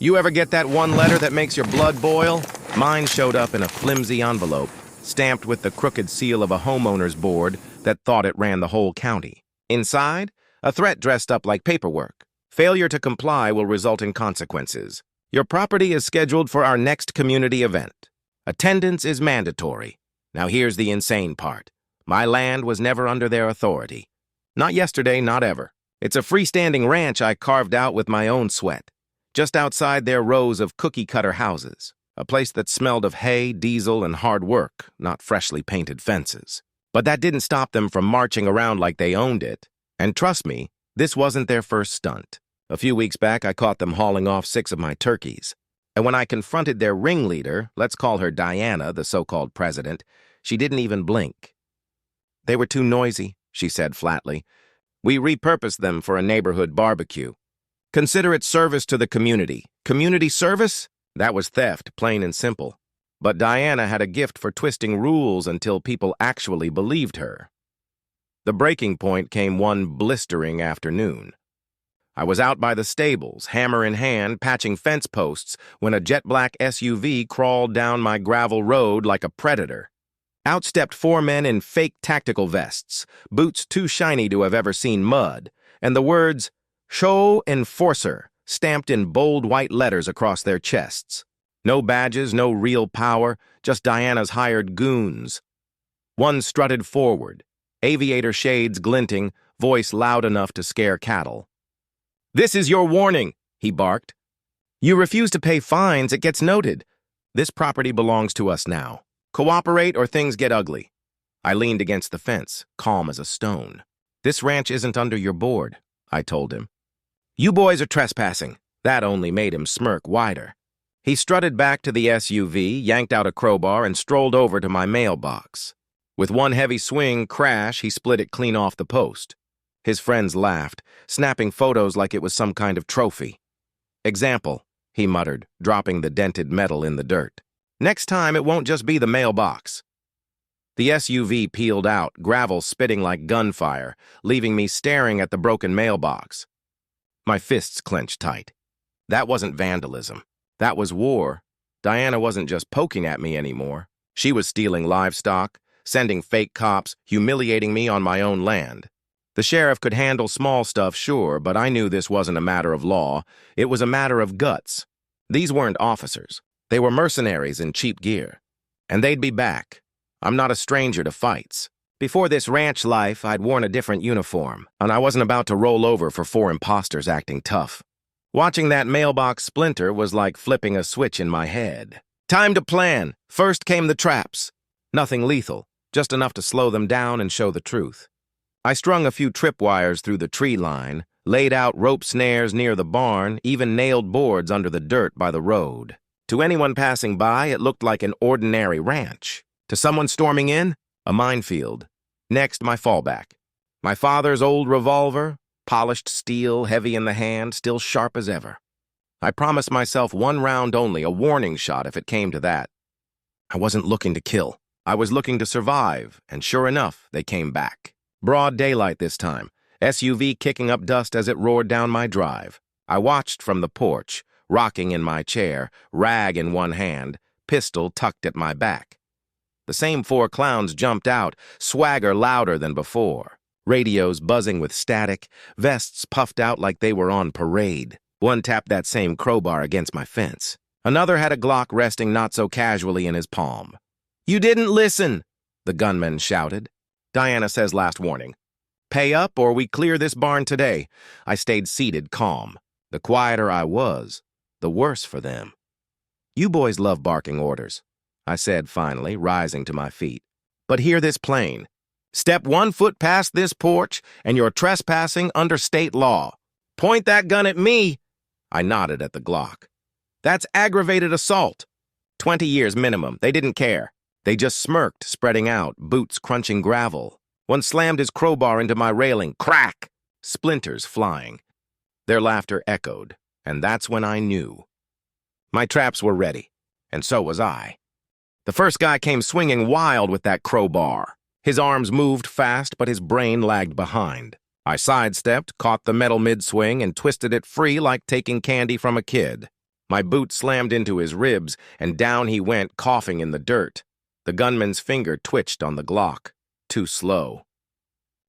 You ever get that one letter that makes your blood boil? Mine showed up in a flimsy envelope, stamped with the crooked seal of a homeowner's board that thought it ran the whole county. Inside, a threat dressed up like paperwork. Failure to comply will result in consequences. Your property is scheduled for our next community event. Attendance is mandatory. Now here's the insane part. My land was never under their authority. Not yesterday, not ever. It's a freestanding ranch I carved out with my own sweat, just outside their rows of cookie-cutter houses, a place that smelled of hay, diesel, and hard work, not freshly painted fences. But that didn't stop them from marching around like they owned it. And trust me, this wasn't their first stunt. A few weeks back, I caught them hauling off 6 of my turkeys. And when I confronted their ringleader, let's call her Diana, the so-called president, she didn't even blink. They were too noisy, she said flatly. We repurposed them for a neighborhood barbecue. Consider it service to the community. Community service? That was theft, plain and simple. But Diana had a gift for twisting rules until people actually believed her. The breaking point came one blistering afternoon. I was out by the stables, hammer in hand, patching fence posts, when a jet-black SUV crawled down my gravel road like a predator. Out stepped 4 men in fake tactical vests, boots too shiny to have ever seen mud, and the words, "Show Enforcer," stamped in bold white letters across their chests. No badges, no real power, just Diana's hired goons. One strutted forward, aviator shades glinting, voice loud enough to scare cattle. "This is your warning," he barked. "You refuse to pay fines, it gets noted. This property belongs to us now. Cooperate or things get ugly." I leaned against the fence, calm as a stone. "This ranch isn't under your board," I told him. "You boys are trespassing." That only made him smirk wider. He strutted back to the SUV, yanked out a crowbar, and strolled over to my mailbox. With one heavy swing, crash, he split it clean off the post. His friends laughed, snapping photos like it was some kind of trophy. "Example," he muttered, dropping the dented metal in the dirt. "Next time, it won't just be the mailbox." The SUV peeled out, gravel spitting like gunfire, leaving me staring at the broken mailbox. My fists clenched tight. That wasn't vandalism. That was war. Diana wasn't just poking at me anymore. She was stealing livestock, sending fake cops, humiliating me on my own land. The sheriff could handle small stuff, sure, but I knew this wasn't a matter of law. It was a matter of guts. These weren't officers. They were mercenaries in cheap gear. And they'd be back. I'm not a stranger to fights. Before this ranch life, I'd worn a different uniform, and I wasn't about to roll over for 4 imposters acting tough. Watching that mailbox splinter was like flipping a switch in my head. Time to plan. First came the traps. Nothing lethal, just enough to slow them down and show the truth. I strung a few tripwires through the tree line, laid out rope snares near the barn, even nailed boards under the dirt by the road. To anyone passing by, it looked like an ordinary ranch. To someone storming in, a minefield. Next, my fallback. My father's old revolver, polished steel, heavy in the hand, still sharp as ever. I promised myself 1 round only, a warning shot if it came to that. I wasn't looking to kill. I was looking to survive, and sure enough, they came back. Broad daylight this time, SUV kicking up dust as it roared down my drive. I watched from the porch, rocking in my chair, rag in one hand, pistol tucked at my back. The same 4 clowns jumped out, swagger louder than before. Radios buzzing with static, vests puffed out like they were on parade. One tapped that same crowbar against my fence. Another had a Glock resting not so casually in his palm. "You didn't listen," the gunman shouted. Diana says last warning. "Pay up or we clear this barn today." I stayed seated, calm. The quieter I was, the worse for them. "You boys love barking orders," I said finally, rising to my feet. "But hear this plain. Step 1 foot past this porch, and you're trespassing under state law. Point that gun at me." I nodded at the Glock. "That's aggravated assault. 20 years minimum. They didn't care. They just smirked, spreading out, boots crunching gravel. One slammed his crowbar into my railing. Crack! Splinters flying. Their laughter echoed, and that's when I knew. My traps were ready, and so was I. The first guy came swinging wild with that crowbar. His arms moved fast, but his brain lagged behind. I sidestepped, caught the metal mid-swing, and twisted it free like taking candy from a kid. My boot slammed into his ribs, and down he went, coughing in the dirt. The gunman's finger twitched on the Glock. Too slow.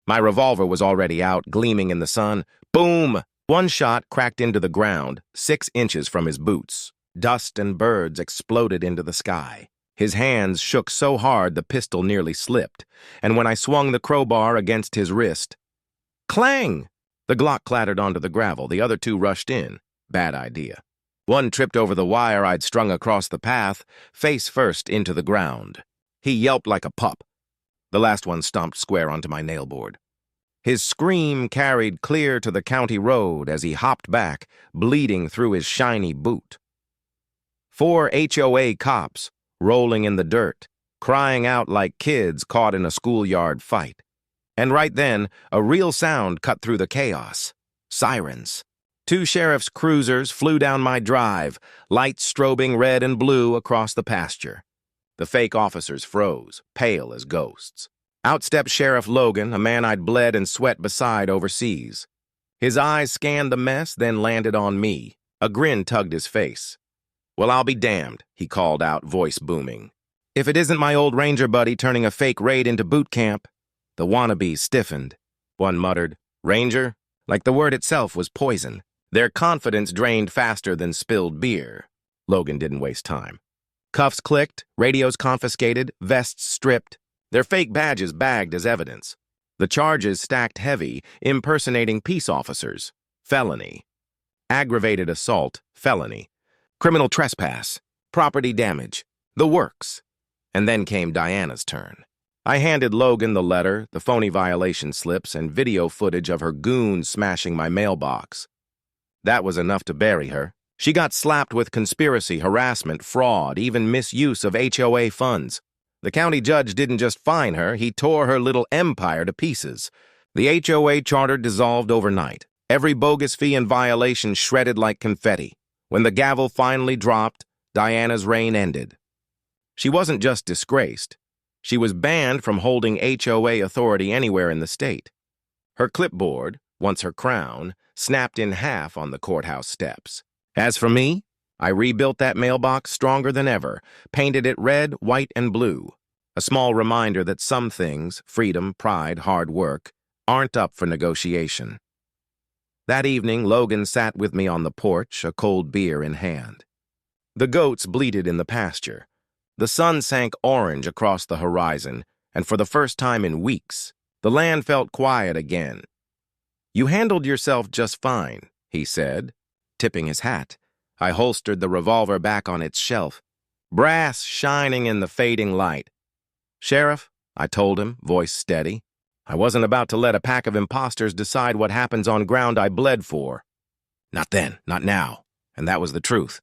My revolver was already out, gleaming in the sun. Boom! One shot cracked into the ground, 6 inches from his boots. Dust and birds exploded into the sky. His hands shook so hard the pistol nearly slipped, and when I swung the crowbar against his wrist, clang! The Glock clattered onto the gravel. The other 2 rushed in. Bad idea. One tripped over the wire I'd strung across the path, face first into the ground. He yelped like a pup. The last one stomped square onto my nailboard. His scream carried clear to the county road as he hopped back, bleeding through his shiny boot. 4 HOA cops, rolling in the dirt, crying out like kids caught in a schoolyard fight. And right then, a real sound cut through the chaos. Sirens. 2 sheriff's cruisers flew down my drive, lights strobing red and blue across the pasture. The fake officers froze, pale as ghosts. Out stepped Sheriff Logan, a man I'd bled and sweat beside overseas. His eyes scanned the mess, then landed on me. A grin tugged his face. "Well, I'll be damned," he called out, voice booming. "If it isn't my old ranger buddy turning a fake raid into boot camp." The wannabes stiffened. One muttered, "Ranger?" Like the word itself was poison. Their confidence drained faster than spilled beer. Logan didn't waste time. Cuffs clicked, radios confiscated, vests stripped, their fake badges bagged as evidence. The charges stacked heavy, impersonating peace officers, felony, aggravated assault, felony, criminal trespass, property damage, the works. And then came Diana's turn. I handed Logan the letter, the phony violation slips, and video footage of her goons smashing my mailbox. That was enough to bury her. She got slapped with conspiracy, harassment, fraud, even misuse of HOA funds. The county judge didn't just fine her, he tore her little empire to pieces. The HOA charter dissolved overnight. Every bogus fee and violation shredded like confetti. When the gavel finally dropped, Diana's reign ended. She wasn't just disgraced. She was banned from holding HOA authority anywhere in the state. Her clipboard, once her crown, snapped in half on the courthouse steps. As for me, I rebuilt that mailbox stronger than ever, painted it red, white, and blue. A small reminder that some things, freedom, pride, hard work, aren't up for negotiation. That evening, Logan sat with me on the porch, a cold beer in hand. The goats bleated in the pasture. The sun sank orange across the horizon, and for the first time in weeks, the land felt quiet again. "You handled yourself just fine," he said, tipping his hat. I holstered the revolver back on its shelf, brass shining in the fading light. "Sheriff," I told him, voice steady, "I wasn't about to let a pack of imposters decide what happens on ground I bled for. Not then, not now." And that was the truth.